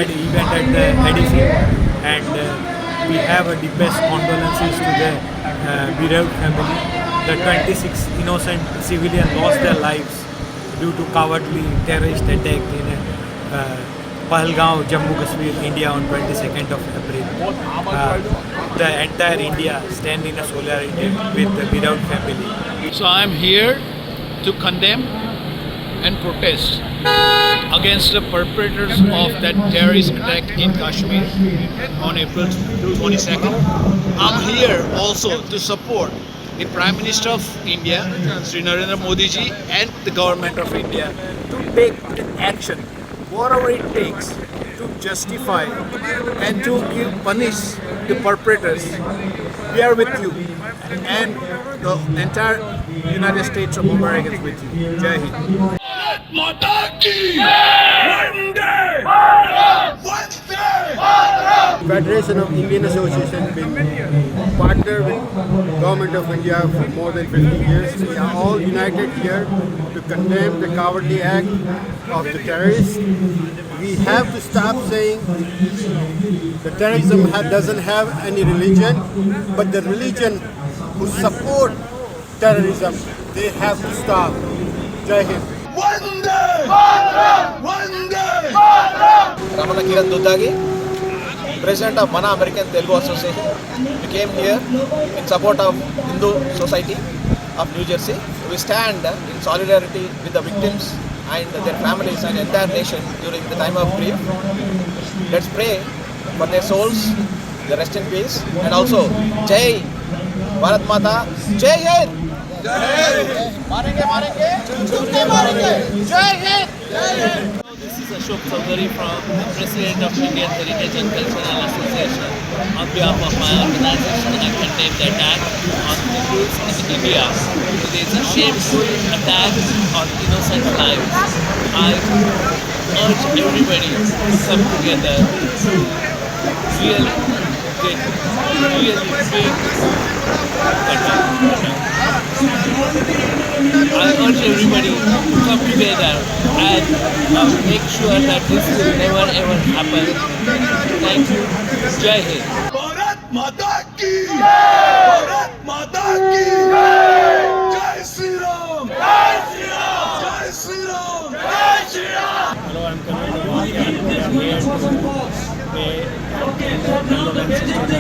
had an event at the EDC, and we have the best condolences to the bereaved family. The 26 innocent civilians lost their lives due to cowardly terrorist attack in Pahalgaon, Jammu Kashmir, India on 22nd of April. The entire India stand in a solidarity with the bereaved family. So I am here to condemn and protest against the perpetrators of that terrorist attack in Kashmir on April 22nd. I'm here also to support the Prime Minister of India, Sri Narendra Modi ji, and the government of India to take action, whatever it takes, to justify and to punish the perpetrators. We are with you, and the entire United States of America is with you. Jai Hind. Federation of Indian Association been partner with Government of India for more than 50 years. We are all united here to condemn the cowardly act of the terrorists. We have to stop saying the terrorism doesn't have any religion, but the religion who support terrorism, they have to stop. Jai Hind. Ramana Kiran Dudagi, President of Mana American Telugu Association. We came here in support of Hindu Society of New Jersey. We stand in solidarity with the victims and their families and entire nation during the time of grief. Let's pray for their souls, they rest in peace, and also Jai Bharat Mata, Jai Hind. Marenge, marenge, chunke marenge. Jai Hind. This is Ashok Chaudhary from the President of Indian Heritage and Cultural Association. On behalf of my organization, I condemn the attack on Hindus in India. It is a shameful attack on innocent lives. I urge everybody to come together to really get really big I urge everybody to come together and make sure that this will never ever happen. Thank you. Jai Hind. Bharat Mata ki Bharat Mata ki Jai Shri Ram, Jai Shri Ram, Jai Shri Ram, Jai Shri Ram. Hello, I'm Kamal Kumar, and we are here to pay condolences to the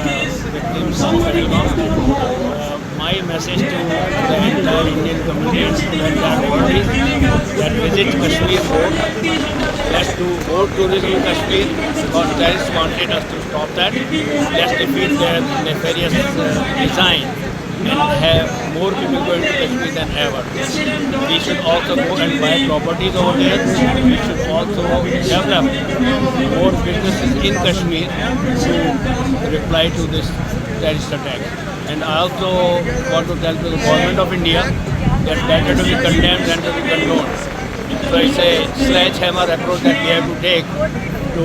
victims of Pahalgam. My message to the entire Indian community that visit Kashmir Fort, let's do more tourism in Kashmir because terrorists wanted us to stop that. Let's defeat their nefarious design and have more people going to Kashmir than ever. We should also go and buy properties over there. We should also develop more businesses in Kashmir to reply to this terrorist attack. And I also want to tell to the government of India that better to be condemned than to be condoned. So it's a sledgehammer approach that we have to take to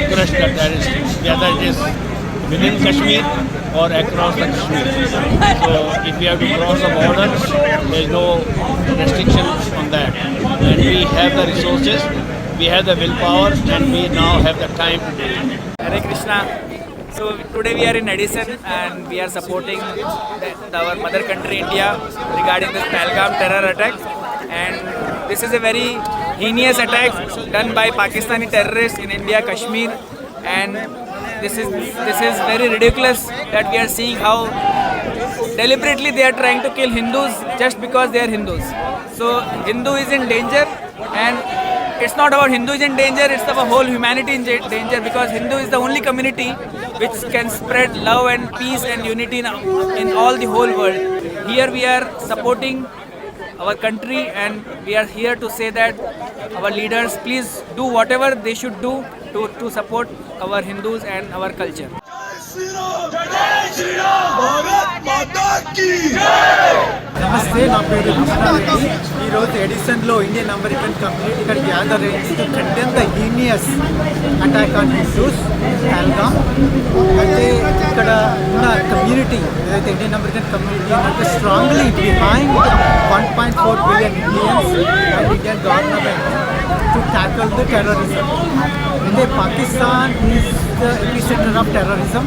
crush the terrorists, whether it is within Kashmir or across the Kashmir. So if we have to cross the border, there is no restriction on that. And we have the resources, we have the willpower, and we now have the time to do it. Hare Krishna. So today we are in Edison and we are supporting our mother country India regarding this Pahalgam terror attack. And this is a very heinous attack done by Pakistani terrorists in India, Kashmir. And this is very ridiculous that we are seeing how deliberately they are trying to kill Hindus just because they are Hindus. So Hindu is in danger, and it's not about Hindu is in danger, it's about whole humanity in danger, because Hindu is the only community which can spread love and peace and unity in all the whole world. Here we are supporting our country, and we are here to say that our leaders please do whatever they should do to support our Hindus and our culture. నమస్తే, నా పేరు కృష్ణారెడ్డి. ఈరోజు ఎడిసన్లో Indian American community ఇక్కడ gather అయింది to condemn the heinous attack on Hindus Pahalgam. అయితే ఇక్కడ ఉన్న community ఏదైతే ఇండియన్ అమెరికన్ కమ్యూనిటీ అంటే strongly behind 1.4 billion Indians and Indian government to tackle the terrorism. అయితే Pakistan is the epicenter of terrorism.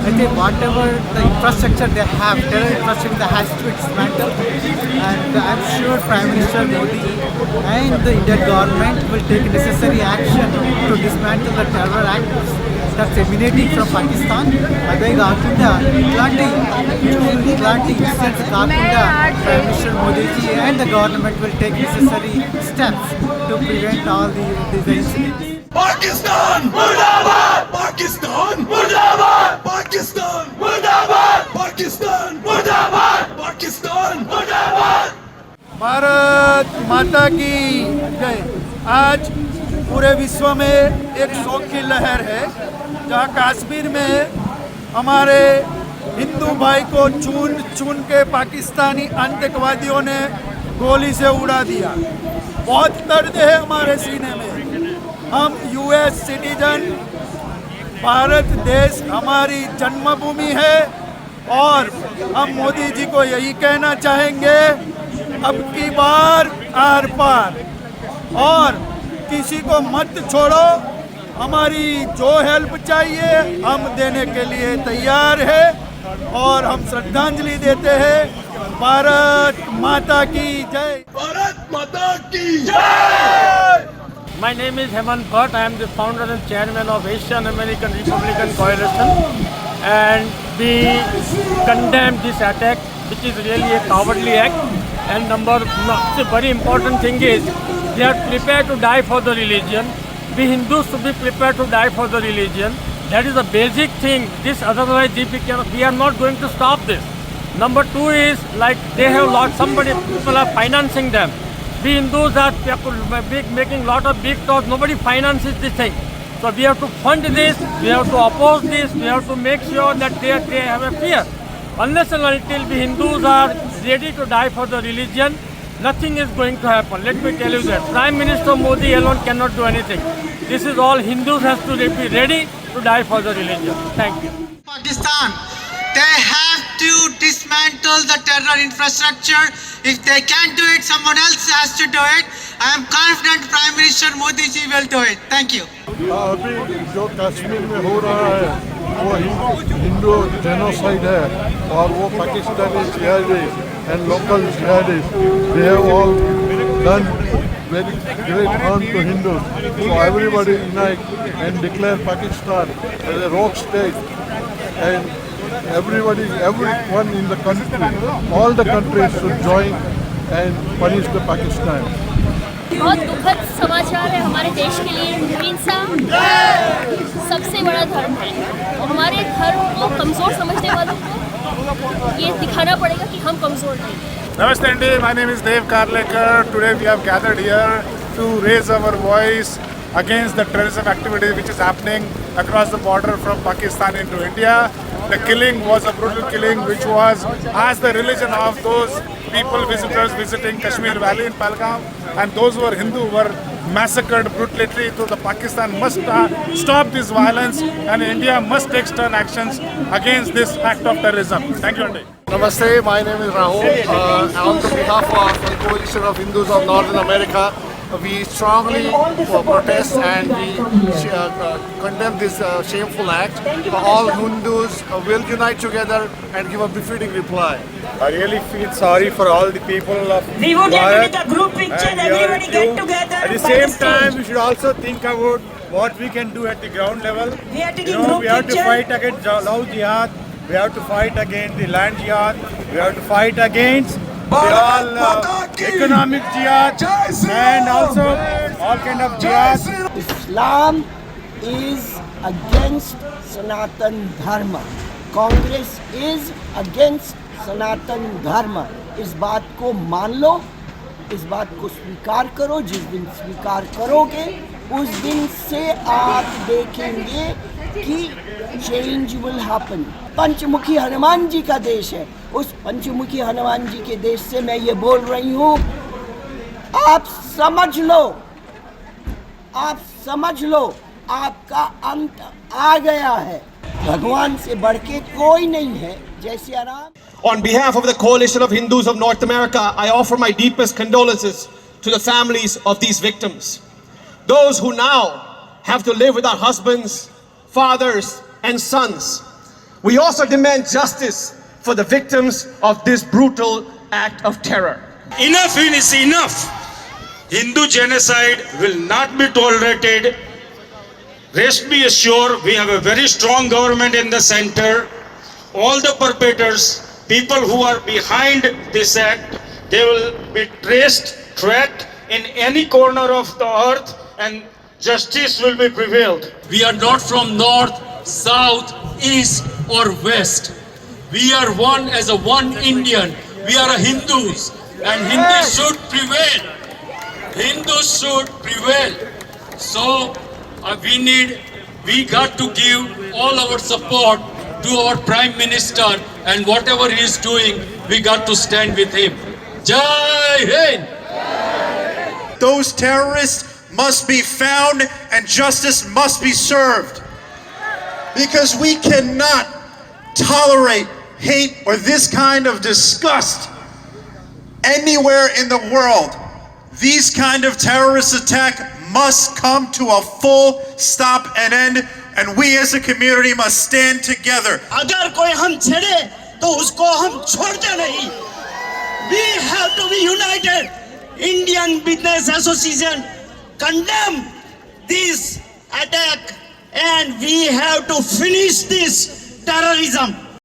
అయితే whatever the infrastructure they have, terror infrastructure that has to be dismantled, and I'm sure Prime Minister Modi and the Indian government will take necessary action to dismantle the terror acts that's emanating from Pakistan. అదే కాకుండా ఇలాంటి incidents కాకుండా Prime Minister Modi and the government will take necessary steps to prevent all these incidents. Pakistan Murdabad! Pakistan Murdabad! Pakistan Murdabad! Pakistan Murdabad! Pakistan Murdabad! Bharat माता की जय। आज पूरे विश्व में एक शोक की लहर है जहां कश्मीर में हमारे हिंदू भाई को चुन के पाकिस्तानी आतंकवादियों ने गोली से उड़ा दिया। बहुत दर्द है हमारे सीने में। हम यूएस सिटीजन, भारत देश हमारी जन्मभूमि है और हम मोदी जी को यही कहना चाहेंगे, अब की बार आर पार और किसी को मत छोड़ो। हमारी जो हेल्प चाहिए हम देने के लिए तैयार है और हम श्रद्धांजलि देते हैं। भारत माता की जय। भारत माता की जय। My name is Hemant Bhatt. I am the founder and chairman of Asian American Republican Coalition, and we condemn this attack, which is really a cowardly act. And the very important thing is they are prepared to die for the religion. We Hindus should be prepared to die for the religion. That is a basic thing. This otherwise we are not going to stop this. Number two is like they have lost people are financing them. We Hindus are making lot of big talk. Nobody finances this thing. So we have to fund this. We have to oppose this. We have to make sure that they have a fear. Unless and until we Hindus are ready to die for the religion, nothing is going to happen. Let me tell you that. Prime Minister Modi alone cannot do anything. This is all Hindus has to be ready to die for the religion. Thank you. Pakistan, they have to dismantle the terror infrastructure. If they can't do it, someone else has to do it. I am confident Prime Minister Modi ji will do it. Thank you. अभी जो कश्मीर में हो रहा है वो Hindu genocide है और वो Pakistani jihadis and local jihadis, they have all done very great harm to Hindus. So everybody unite and declare Pakistan as a rogue state, and everyone in the country, all the countries should join and punish the Pakistan. बहुत दुखद समाचार है हमारे देश के लिए। हिंसा सबसे बड़ा धर्म है और हमारे धर्म को कमज़ोर समझने वालों को ये दिखाना पड़ेगा कि हम कमज़ोर नहीं। Namaste Andy, my name is Dave Karlekar. Today we have gathered here to raise our voice against the terrorism activity which is happening across the border from Pakistan into India. The killing was a brutal killing which was as the religion of those people, visitors visiting Kashmir Valley in Pahalgam, and those who were Hindu were massacred brutally. So the Pakistan must stop this violence and India must take stern actions against this act of terrorism. Thank you, Andy. Namaste, my name is Rahul. On behalf of the Coalition of Hindus of Northern America, we strongly protest and we condemn this shameful act. All Hindus will unite together and give a befitting reply. I really feel sorry for all the people of Bharat. Group picture, everybody get together. At the same time, we should also think about what we can do at the ground level. We are taking group we have picture. to fight against love jihad. We have to fight against the land jihad. We have to fight against economic jihad and also all kind of jihad. Islam is against Sanatan Dharma. Congress is against Sanatan Dharma. इस बात को मान लो, इस बात को स्वीकार करो। जिस दिन स्वीकार करोगे उस दिन से आप देखेंगे कि चेंज विल हैपन। पंचमुखी हनुमान जी का देश है, उस पंचमुखी हनुमान जी के देश से मैं ये बोल रही हूँ, आप समझ लो, आप समझ लो, आपका अंत आ गया है। भगवान से बढ़ के कोई नहीं है। जय Shri Ram. On behalf of the Coalition of Hindus of North America, I offer my deepest condolences to the families of these victims. Those who now have to live without husbands, fathers, and sons. We also demand justice for the victims of this brutal act of terror. Enough is enough. Hindu genocide will not be tolerated. Rest be assured, we have a very strong government in the center. All the perpetrators, people who are behind this act, they will be traced, tracked in any corner of the earth, and justice will be prevailed. We are not from north, south, east or west. We are one as a one Indian. We are Hindus, and Hindus should prevail. Hindus should prevail. So we got to give all our support to our Prime Minister, and whatever he is doing, we got to stand with him. Jai Hind! Those terrorists must be found and justice must be served. Because we cannot tolerate hate or this kind of disgust anywhere in the world. These kind of terrorist attack must come to a full stop and end, and we as a community must stand together. अगर कोई हम छेड़े तो उसको हम छोड़ते नहीं. We have to be united. Indian Business Association condemn this attack, and we have to finish this terrorism.